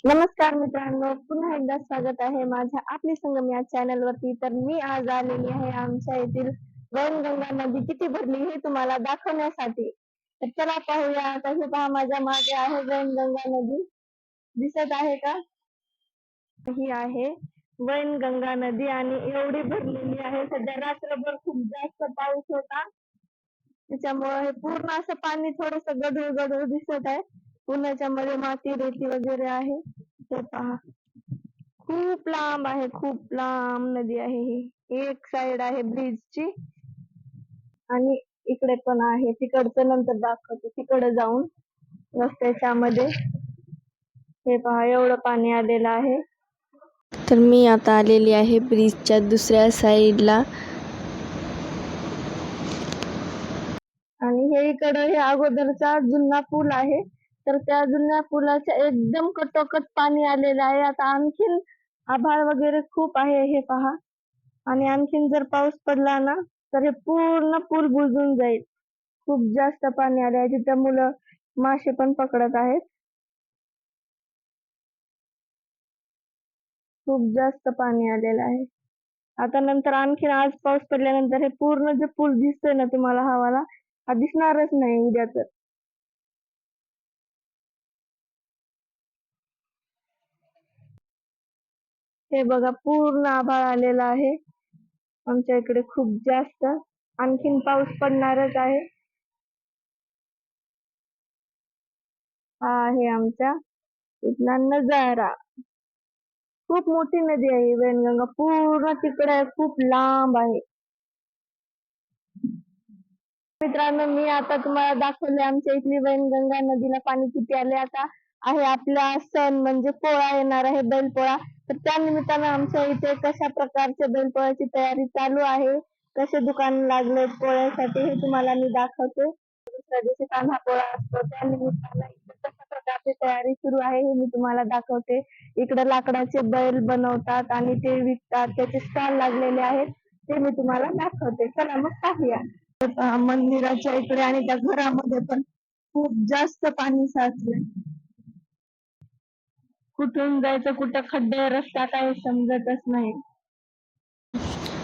नमस्कार मित्रांनो, पुन्हा एकदा स्वागत आहे माझ्या आपली संगम या चॅनल वरती. तर मी आज आलेली आहे आमच्या येथील वैनगंगा नदी किती भरली हे तुम्हाला दाखवण्यासाठी. तर चला पाहूया. आता हे पहा, माझ्या मागे आहे वैनगंगा नदी, दिसत आहे का? ही आहे वैनगंगा नदी आणि एवढी भरलेली आहे. सध्या रात्रभर खूप जास्त पाऊस होता, त्याच्यामुळे हे पूर्ण असं पाणी थोडस गढूळ गढूळ दिसत आहे. पुण्याच्या मध्ये माती रेती वगैरे आहे. हे पहा, खूप लांब आहे, खूप लांब नदी आहे ही. एक साइड आहे ब्रिजची आणि इकडे पण आहे. तिकडचं नंतर दाखवतो, तिकडे जाऊन रस्त्याच्या मध्ये. हे पहा, एवढं पाणी आलेलं आहे. तर मी आता आलेली आहे ब्रिजच्या दुसऱ्या साइडला आणि हे इकडं हे अगोदरचा जुना पूल आहे. तर त्या जुन्या पुलाच्या एकदम कटोकट पाणी आलेलं आहे. आता आणखीन आभाळ वगैरे खूप आहे, हे पहा. आणि आणखीन जर पाऊस पडला ना तर हे पूर्ण पूल बुजून जाईल. खूप जास्त पाणी आले आहे. तिथे मुलं मासे पण पकडत आहेत. खूप जास्त पाणी आलेलं आहे. आता नंतर आणखीन आज पाऊस पडल्यानंतर हे पूर्ण जे पूल दिसतोय ना तुम्हाला हवाला, हा दिसणारच नाही उद्या तर. हे बघा, पूर्ण आभाळ आलेलं आहे आमच्या इकडे खूप जास्त. आणखीन पाऊस पडणारच आहे. हा आहे आमच्या इथला नजारा. खूप मोठी नदी आहे ही वैनगंगा, पूर्ण तिकडे आहे, खूप लांब आहे. मित्रांनो, मी आता तुम्हाला दाखवले आमच्या इथली वैनगंगा नदीला पाणी किती आले. आता आहे आपला सण म्हणजे पोळा येणार आहे, बैलपोळा. तर त्या निमित्तानं आमच्या इथे कशा प्रकारच्या बैलपोळ्याची तयारी चालू आहे, कसे दुकान लागले पोळ्यासाठी हे तुम्हाला मी दाखवते. दुसऱ्या दिवशी कान्हा पोळा असतो, त्या निमित्तानं इथे कशा प्रकारची तयारी सुरू आहे हे मी तुम्हाला दाखवते. इकडे लाकडाचे बैल बनवतात आणि ते विकतात, त्याचे स्टॉल लागलेले आहेत, ते मी तुम्हाला दाखवते. चला मग पाहूया. मंदिराच्या इकडे आणि त्या घरामध्ये पण खूप जास्त पाणी साचलंय. कुठून जायचं, कुठं खड्डे, रस्ता काही समजतच नाही.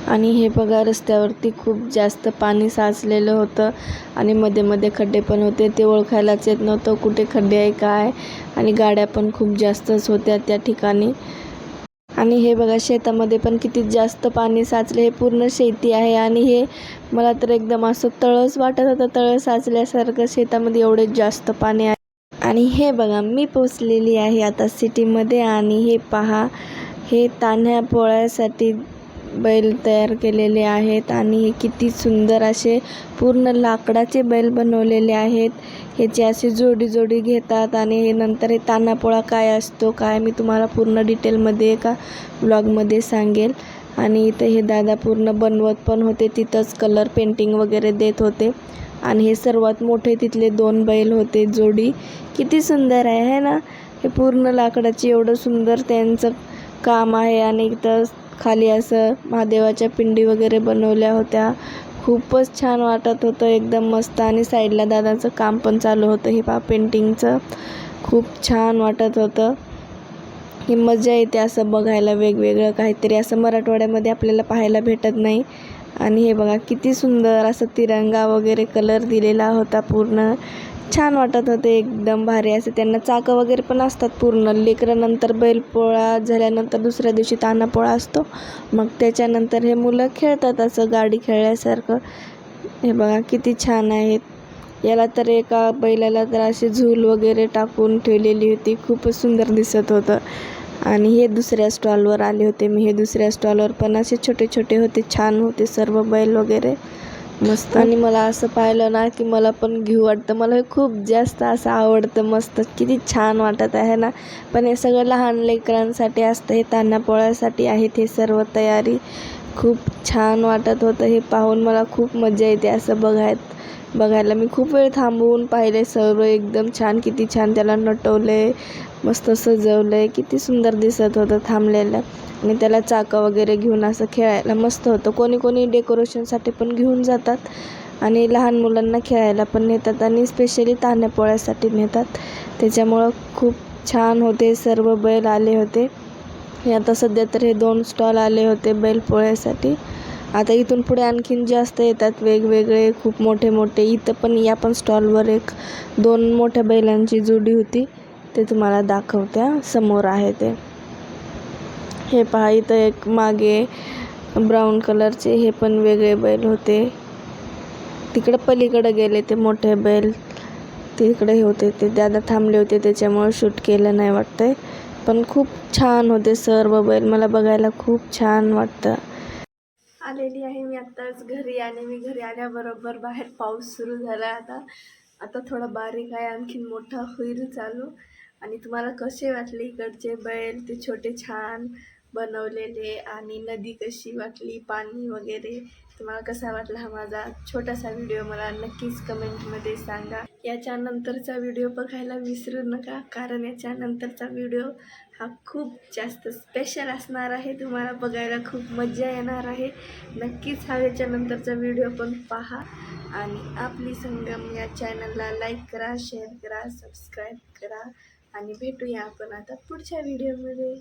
आणि हे बघा, रस्त्यावरती खूप जास्त पाणी साचलेलं होतं आणि मध्ये मध्ये खड्डे पण होते. ते ओळखायलाच येत नव्हतं कुठे खड्डे आहे काय. आणि गाड्या पण खूप जास्तच होत्या त्या ठिकाणी. आणि हे बघा, शेतामध्ये पण किती जास्त पाणी साचले. हे पूर्ण शेती आहे आणि हे मला तर एकदम असं तळस वाटत होतं, तळ साचल्यासारखं शेतामध्ये, एवढे जास्त पाणी आहे. आणि हे बघा, मी पोचलेली आहे आता सिटीमध्ये. आणि हे पहा, हे तान्ह्या पोळ्यासाठी बैल तयार केलेले आहेत आणि हे किती सुंदर असे पूर्ण लाकडाचे बैल बनवलेले आहेत. ह्याची अशी जोडी जोडी घेतात आणि हे नंतर हे तान्हापोळा काय असतो काय मी तुम्हाला पूर्ण डिटेलमध्ये एका ब्लॉगमध्ये सांगेल. आणि इथे हे दादा पूर्ण बनवत पण होते, तिथंच कलर पेंटिंग वगैरे देत होते. आणि हे सर्वात मोठे तिथले 2 बैल होते जोडी. किती सुंदर आहे ना. हे पूर्ण लाकडाची एवढं सुंदर त्यांचं काम आहे. आणि इथं खाली असं महादेवाच्या पिंडी वगैरे बनवल्या होत्या. खूपच छान वाटत होतं, एकदम मस्त. आणि साईडला दादाचं काम पण चालू होतं, हे पहा पेंटिंगचं. खूप छान वाटत होतं. ही मजा येते असं बघायला, वेगवेगळं काहीतरी असं मराठवाड्यामध्ये आपल्याला पाहायला भेटत नाही. आणि हे बघा, किती सुंदर असं तिरंगा वगैरे कलर दिलेला होता. पूर्ण छान वाटत होते, एकदम भारी. असं त्यांना चाकं वगैरे पण असतात पूर्ण. लेकरं नंतर बैलपोळा झाल्यानंतर दुसऱ्या दिवशी तान्हापोळा असतो, मग त्याच्यानंतर हे मुलं खेळतात असं गाडी खेळल्यासारखं. हे बघा किती छान आहेत. याला तर एका बैलाला तर अशी झूल वगैरे टाकून ठेवलेली होती, खूपच सुंदर दिसत होतं. आणि हे दुसऱ्या स्टॉलवर आले होते मी. हे दुसऱ्या स्टॉलवर पण असे छोटे छोटे होते, छान होते सर्व बैल वगैरे, मस्त. आणि मला असं पाहिलं ना की मला पण घेऊ वाटतं. मला हे खूप जास्त असं आवडतं. मस्त, किती छान वाटत आहे ना. पण हे सगळं लहान लेकरांसाठी असतं, हे तान्हापोळ्यासाठी आहेत हे सर्व तयारी. खूप छान वाटत होतं हे पाहून. मला खूप मजा येते असं बघायला. मी खूप वेळ थांबवून पाहिले सर्व, एकदम छान, किती छान त्याला नटवलंय, मस्त सजवलंय, किती सुंदर दिसत होतं थांबलेलं. आणि त्याला चाकं वगैरे घेऊन असं खेळायला मस्त होतं. कोणी कोणी डेकोरेशनसाठी पण घेऊन जातात आणि लहान मुलांना खेळायला पण नेतात आणि स्पेशली तान्ह्यापोळ्यासाठी नेतात. त्याच्यामुळं खूप छान होते. सर्व बैल आले होते. हे आता सध्या तर हे 2 स्टॉल आले होते बैलपोळ्यासाठी. आता इथून पुढे आणखीन जास्त येतात वेगवेगळे, खूप मोठे मोठे. इथं पण या पण स्टॉलवर 2 मोठ्या बैलांची जोडी होती, ते तुम्हाला दाखवते. समोर आहे ते. हे पहा, इथं एक मागे ब्राऊन कलरचे हे पण वेगळे बैल होते. तिकडं पलीकडे गेले ते मोठे बैल, तिकडे होते ते दादा थांबले होते, त्याच्यामुळे शूट केलं नाही वाटतंय. पण खूप छान होते सर्व बैल, मला बघायला खूप छान वाटतं. आलेली आहे मी आत्ताच घरी, आणि मी घरी आल्याबरोबर बाहेर पाऊस सुरू झाला. आता थोडा बारीक आहे, आणखीन मोठा होईल चालू. आणि तुम्हाला कसे वाटले इकडचे बैल, ते छोटे छान बनवलेले, आणि नदी कशी वाटली, पाणी वगैरे, तुम्हाला कसा वाटला हा माझा छोटासा व्हिडिओ, मला नक्कीच कमेंटमध्ये सांगा. याच्यानंतरचा व्हिडिओ बघायला विसरू नका, कारण याच्यानंतरचा व्हिडिओ हा खूप जास्त स्पेशल असणार आहे. तुम्हाला बघायला खूप मजा येणार आहे. नक्कीच हा याच्यानंतरचा व्हिडिओ पण पहा, आणि आपली संगम या चॅनलला लाईक करा, शेअर करा, सबस्क्राईब करा, आणि भेटूया आपण आता पुढच्या व्हिडिओमध्ये.